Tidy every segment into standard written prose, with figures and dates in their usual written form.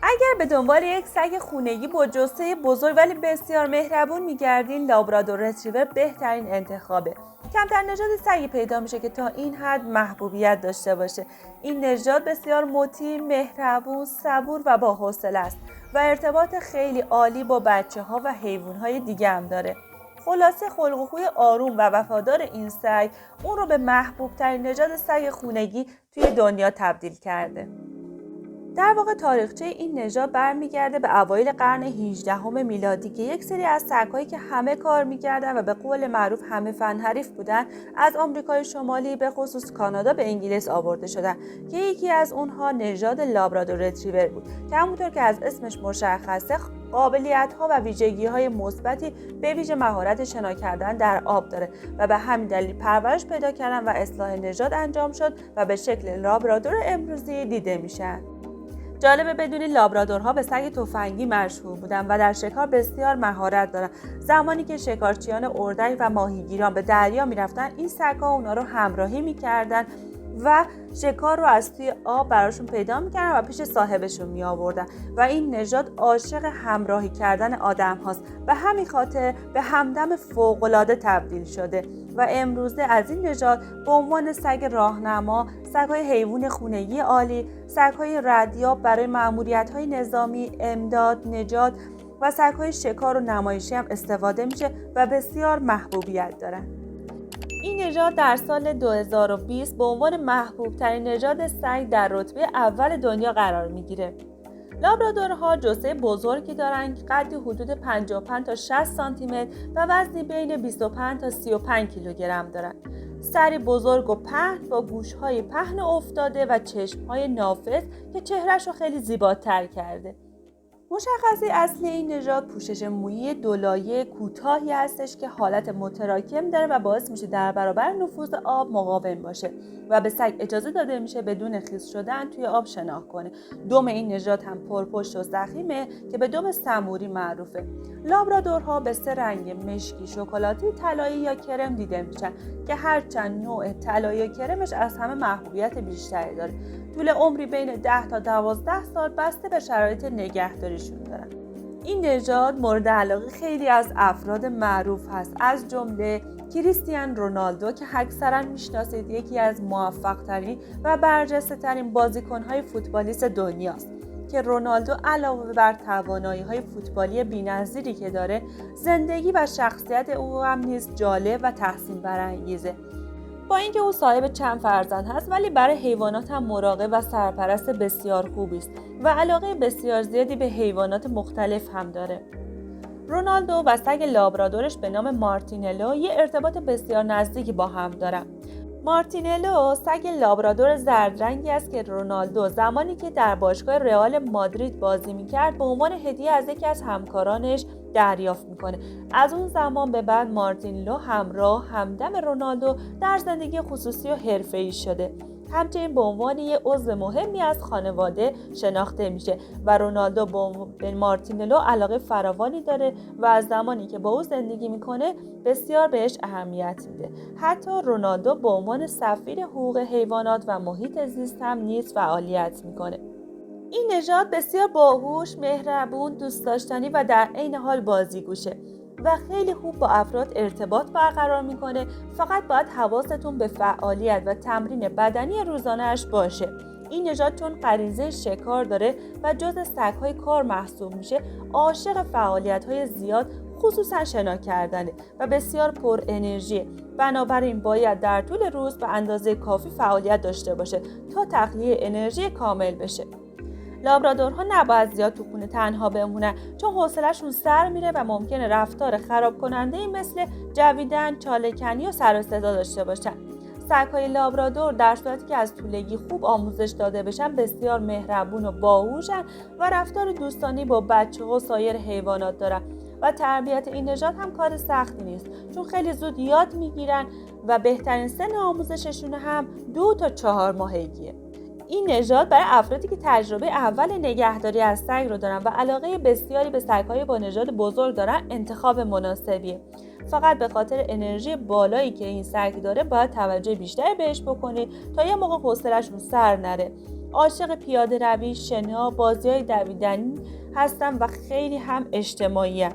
اگر به دنبال یک سگ خونگی با جثه بزرگ ولی بسیار مهربون میگردین، لابرادور ریتریور بهترین انتخابه. کمتر نژاد سگی پیدا میشه که تا این حد محبوبیت داشته باشه. این نژاد بسیار مطیع، مهربون، صبور و با حوصله است و ارتباط خیلی عالی با بچه‌ها و حیوانات دیگه هم داره. خلاصه خلق و خوی آروم و وفادار این سگ اون رو به محبوب ترین نژاد سگ خونگی توی دنیا تبدیل کرده. در واقع تاریخچه این نژاد برمیگرده به اوایل قرن 18 میلادی که یک سری از سگ‌هایی که همه کار می‌کردن و به قول معروف همه فن حریف بودن از آمریکای شمالی به خصوص کانادا به انگلیس آورده شدن که یکی از اونها نژاد لابرادور ریتریور بود که همونطور که از اسمش مشخصه قابلیت‌ها و ویژگی‌های مثبتی به ویژه مهارت شنا کردن در آب داره و به همین دلیل پرورش پیدا کردن و اصلاح نژاد انجام شد و به شکل لابرادور امروزی دیده میشن. جالبه بدونید لابرادورها به سگ تفنگی مشهور بودن و در شکار بسیار مهارت دارن. زمانی که شکارچیان اردک و ماهیگیران به دریا میرفتن، این سگ‌ها اونا رو همراهی میکردن و شکار رو از توی آب براشون پیدا میکردن و پیش صاحبشون میآوردن و این نژاد عاشق همراهی کردن آدم هاست و همین خاطر به همدم فوق‌العاده تبدیل شده و امروزه از این نژاد به عنوان سگ راهنما، سگ‌های حیوان خونگی عالی، سگ‌های ردیاب برای مأموریت‌های نظامی، امداد، نجات و سگ‌های شکار و نمایشی هم استفاده میشه و بسیار محبوبیت دارن. این نژاد در سال 2020 به عنوان محبوب ترین نژاد سگ در رتبه اول دنیا قرار میگیره. لابرادورها جثه بزرگی دارند که قدی حدود 55 تا 60 سانتی متر و وزنی بین 25 تا 35 کیلوگرم دارند. سری بزرگ و پهن با گوش‌های پهن افتاده و چشم‌های نافذ که چهره‌ش رو خیلی زیباتر کرده. مشخصه اصلی این نژاد پوشش مویی دولایه کوتاهی هستش که حالت متراکم داره و باعث میشه در برابر نفوذ آب مقاوم باشه و به سگ اجازه داده میشه بدون خیس شدن توی آب شنا کنه. دم این نژاد هم پرپشت و ضخیمه که به دم سموری معروفه. لابرادورها به 3 رنگ مشکی، شکلاتی، طلایی یا کرم دیده میشن که هرچند نوع طلایی یا کرمش از همه محبوبیت بیشتری داره. طول عمری بین 10 تا 12 سال بسته به شرایط نگهداریشون دارن. این نژاد مورد علاقه خیلی از افراد معروف هست، از جمله کریستیانو رونالدو که اکثرا میشناسید، یکی از موفق ترین و برجسته ترین بازیکن‌های فوتبالیست دنیاست که رونالدو علاوه بر توانایی‌های فوتبالی بی‌نظیری که داره، زندگی و شخصیت او هم نیز جالب و تحسین برانگیزه. با اینکه او صاحب چند فرزند هست ولی برای حیوانات هم مراقب و سرپرست بسیار خوبی است و علاقه بسیار زیادی به حیوانات مختلف هم داره. رونالدو و سگ لابرادورش به نام مارتینلو یه ارتباط بسیار نزدیکی با هم دارن. مارتینلو سگ لابرادور زردرنگی است که رونالدو زمانی که در باشگاه رئال مادرید بازی می‌کرد به عنوان هدیه از یکی از همکارانش دریافت میکنه. از اون زمان به بعد مارتینلو همدم رونالدو در زندگی خصوصی و حرفه‌ای شده. همچنین به عنوان یک عضو مهمی از خانواده شناخته میشه و رونالدو به مارتینلو علاقه فراوانی داره و از زمانی که با او زندگی میکنه بسیار بهش اهمیت میده. حتی رونالدو به عنوان سفیر حقوق حیوانات و محیط زیست هم نیز فعالیت میکنه. این نژاد بسیار باهوش، مهربون، دوست داشتنی و در عین حال بازیگوشه و خیلی خوب با افراد ارتباط برقرار میکنه. فقط باید حواستون به فعالیت و تمرین بدنی روزانه‌اش باشه. این نژاد چون غریزه شکار داره و جزء سگ‌های کار محسوب میشه، عاشق فعالیت‌های زیاد خصوصا شنا کردنه و بسیار پر انرژیه. بنابراین باید در طول روز به اندازه کافی فعالیت داشته باشه تا تخلیه انرژی کامل بشه. لابرادورها نباید زیاد تو خونه تنها بمونن چون حوصله‌شون سر میره و ممکنه رفتار خراب کننده مثل جویدن، چاله‌کنی و سر و صدا داشته باشن. سگ‌های لابرادور در صورتی که از طفولگی خوب آموزش داده بشن بسیار مهربون و باهوشن و رفتار دوستانه با بچه‌ها و سایر حیوانات دارن و تربیت این نژاد هم کار سختی نیست چون خیلی زود یاد میگیرن و بهترین سن آموزششون هم 2 تا 4 ماهگیه. این نژاد برای افرادی که تجربه اول نگهداری از سگ رو دارن و علاقه بسیاری به سگ‌های با نژاد بزرگ دارن انتخاب مناسبیه. فقط به خاطر انرژی بالایی که این سگ داره باید توجه بیشتری بهش بکنید تا یه موقع حوصله‌شون سر نره. عاشق پیاده روی، شنا، بازی‌های دویدنی هستن و خیلی هم اجتماعی‌ان.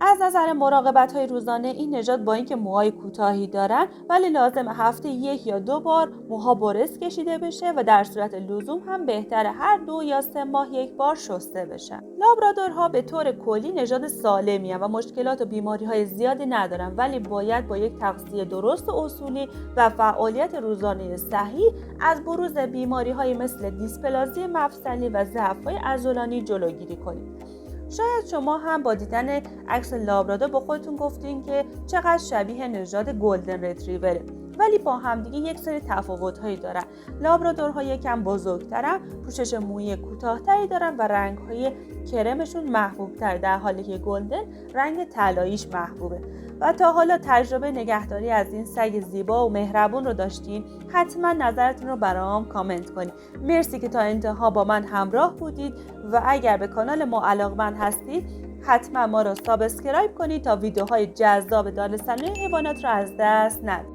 از نظر مراقبت‌های روزانه این نژاد با اینکه موهای کوتاهی دارن ولی لازم هفته 1 یا 2 بار موها برس کشیده بشه و در صورت لزوم هم بهتره هر 2 یا 3 ماه 1 بار شسته بشن. لابرادورها به طور کلی نژاد سالمی هستند و مشکلات و بیماری‌های زیادی ندارن، ولی باید با یک تغذیه درست و اصولی و فعالیت روزانه صحیح از بروز بیماری‌های مثل دیسپلازی مفصلی و ضعف‌های عضلانی جلوگیری کنید. شاید شما هم با دیدن عکس لابرادور با خودتون گفتین که چقدر شبیه نژاد گلدن ریتریوره، ولی با همدیگه یک سری تفاوت‌هایی دارن. لابرادورها یکم بزرگترن، پوشش مویی کوتاه‌تری دارن و رنگ‌های کرمشون محبوب‌تر، در حالی که گلدن رنگ طلاییش محبوبه. و تا حالا تجربه نگهداری از این سگ زیبا و مهربون رو داشتین؟ حتما نظرتون رو برام کامنت کنید. مرسی که تا انتها با من همراه بودید و اگر به کانال ما علاقه‌مند هستید حتما ما رو سابسکرایب کنید تا ویدیوهای جذاب دانستنی حیوانات رو از دست ندید.